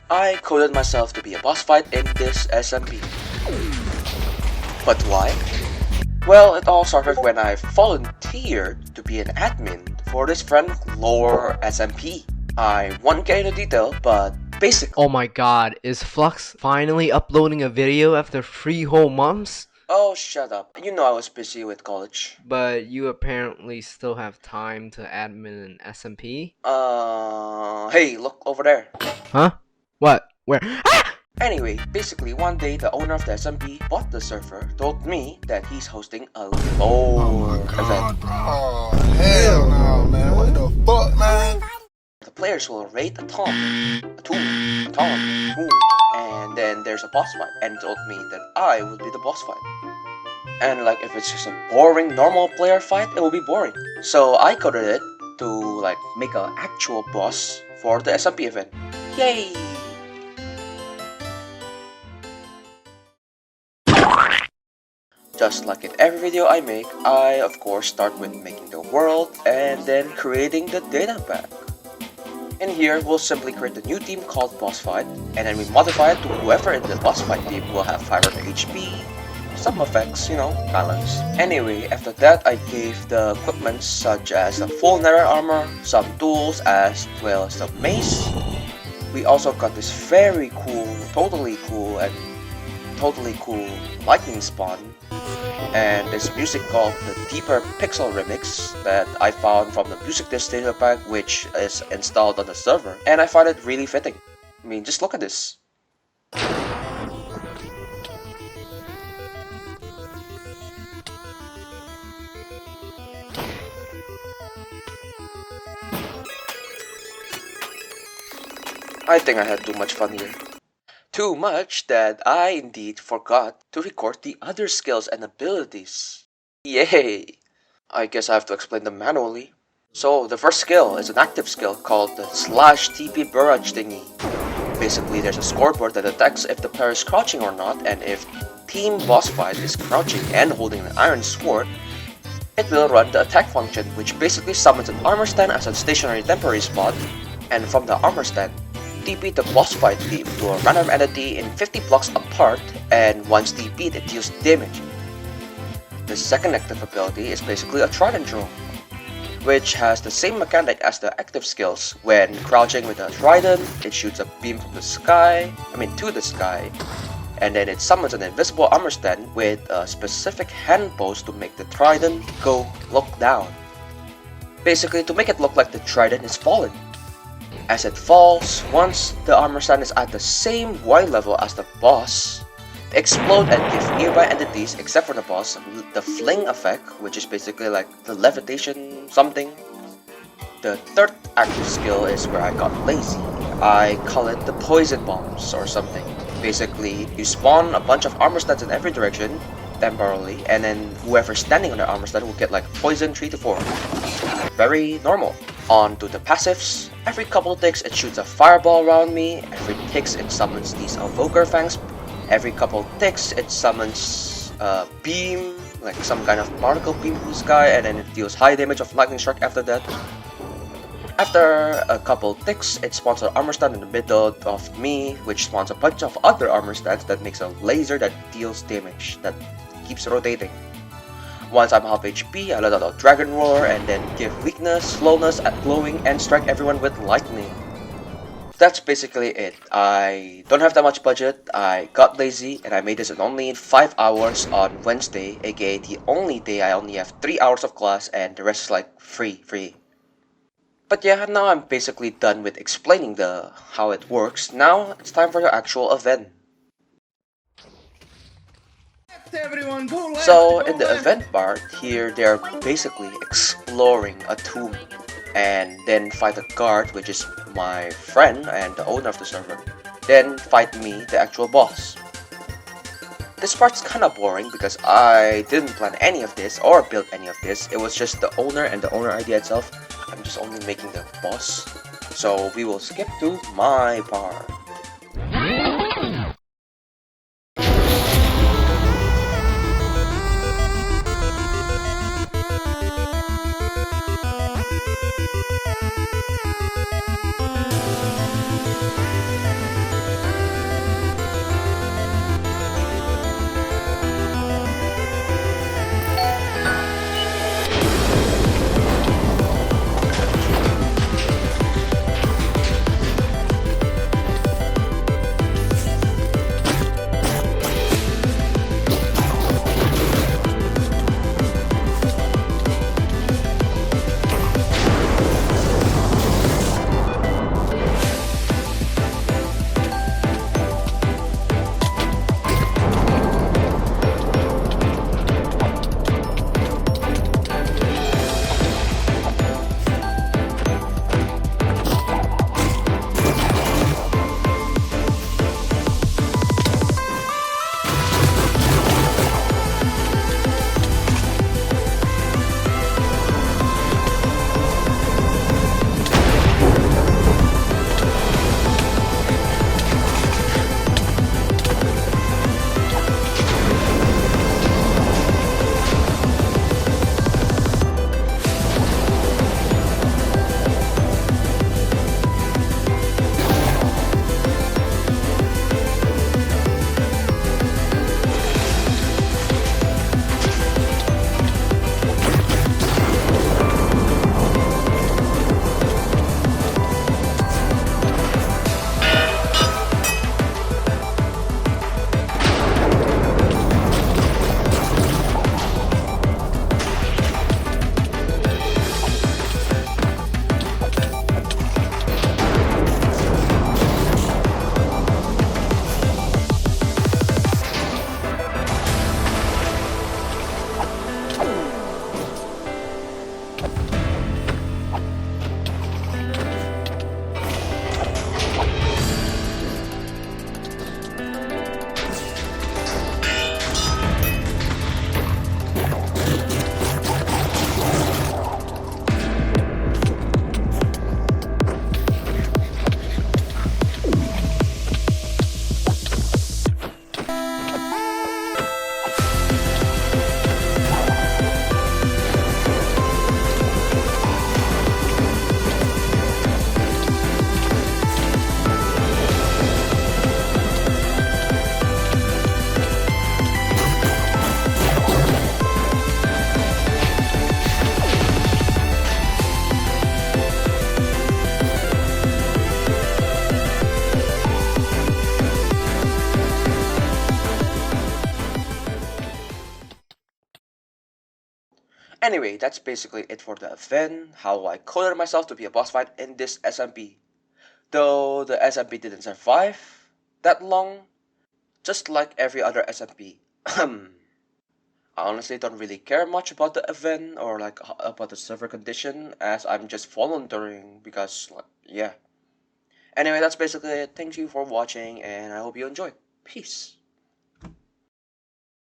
I coded myself to be a boss fight in this SMP. But why? Well, it all started when I volunteered to be an admin for this friend Lore SMP. I won't get into detail, but basically... Oh my god, is Flux finally uploading a video after 3 whole months? Oh, shut up. You know I was busy with college. But you apparently still have time to admin an SMP? Hey, look over there. Huh? What? Where? Ah! Anyway, basically one day the owner of the SMP bought the server, told me that he's hosting a lore event. Bro. Oh, hell no, man. What the fuck, man? The players will rate a Tom, and then there's a boss fight, and told me that I will be the boss fight. And like, if it's just a boring normal player fight, it will be boring. So I coded it to like make an actual boss for the SMP event. Yay! Just like in every video I make, I of course start with making the world and then creating the data pack. In here, we'll simply create a new team called Boss Fight, and then we modify it to whoever in the Boss Fight team will have 500 HP, some effects, you know, balance. Anyway, after that I gave the equipment such as a full nether armor, some tools as well as the mace. We also got this very cool, totally cool lightning spawn, and this music called the Deeper Pixel Remix that I found from the music disc data pack, which is installed on the server, and I find it really fitting. I mean, just look at this. I think I had too much fun here. Too much that I indeed forgot to record the other skills and abilities. Yay! I guess I have to explain them manually. So the first skill is an active skill called the /TP barrage thingy. Basically, there's a scoreboard that detects if the player is crouching or not, and if Team Boss Fight is crouching and holding an iron sword, it will run the attack function, which basically summons an armor stand as a stationary temporary spot, and from the armor stand, TP the boss fight team to a random entity in 50 blocks apart, and once TP'd it deals damage. The second active ability is basically a trident drone, which has the same mechanic as the active skills. When crouching with a trident, it shoots a beam from the sky, to the sky, and then it summons an invisible armor stand with a specific hand pose to make the trident look down. Basically to make it look like the trident is fallen. As it falls, once the armor stand is at the same Y level as the boss, they explode and give nearby entities, except for the boss, the fling effect, which is basically like the levitation something. The third active skill is where I got lazy. I call it the poison bombs or something. Basically, you spawn a bunch of armor stands in every direction, temporarily, and then whoever's standing on the armor stand will get like poison 3 to 4. Very normal. On to the passives. Every couple of ticks it shoots a fireball around me, every ticks it summons these evoker fangs, every couple of ticks it summons a beam, like some kind of particle beam from the sky, and then it deals high damage of lightning strike after that. After a couple of ticks, it spawns an armor stand in the middle of me, which spawns a bunch of other armor stands that makes a laser that deals damage, that keeps rotating. Once I'm half HP, I let out a dragon roar and then give weakness, slowness at glowing, and strike everyone with lightning. That's basically it. I don't have that much budget, I got lazy, and I made this in only 5 hours on Wednesday, aka the only day I only have 3 hours of class and the rest is like free. But yeah, now I'm basically done with explaining how it works. Now it's time for the actual event. So in the event part, here they're basically exploring a tomb and then fight a guard, which is my friend and the owner of the server, then fight me, the actual boss. This part's kinda boring because I didn't plan any of this or build any of this, it was just the owner and the owner idea itself. I'm just only making the boss, so we will skip to my part. Anyway, that's basically it for the event, how I coded myself to be a boss fight in this SMP. Though the SMP didn't survive that long, just like every other SMP. I honestly don't really care much about the event or like about the server condition, as I'm just volunteering because like, yeah. Anyway, that's basically it. Thank you for watching and I hope you enjoyed. Peace.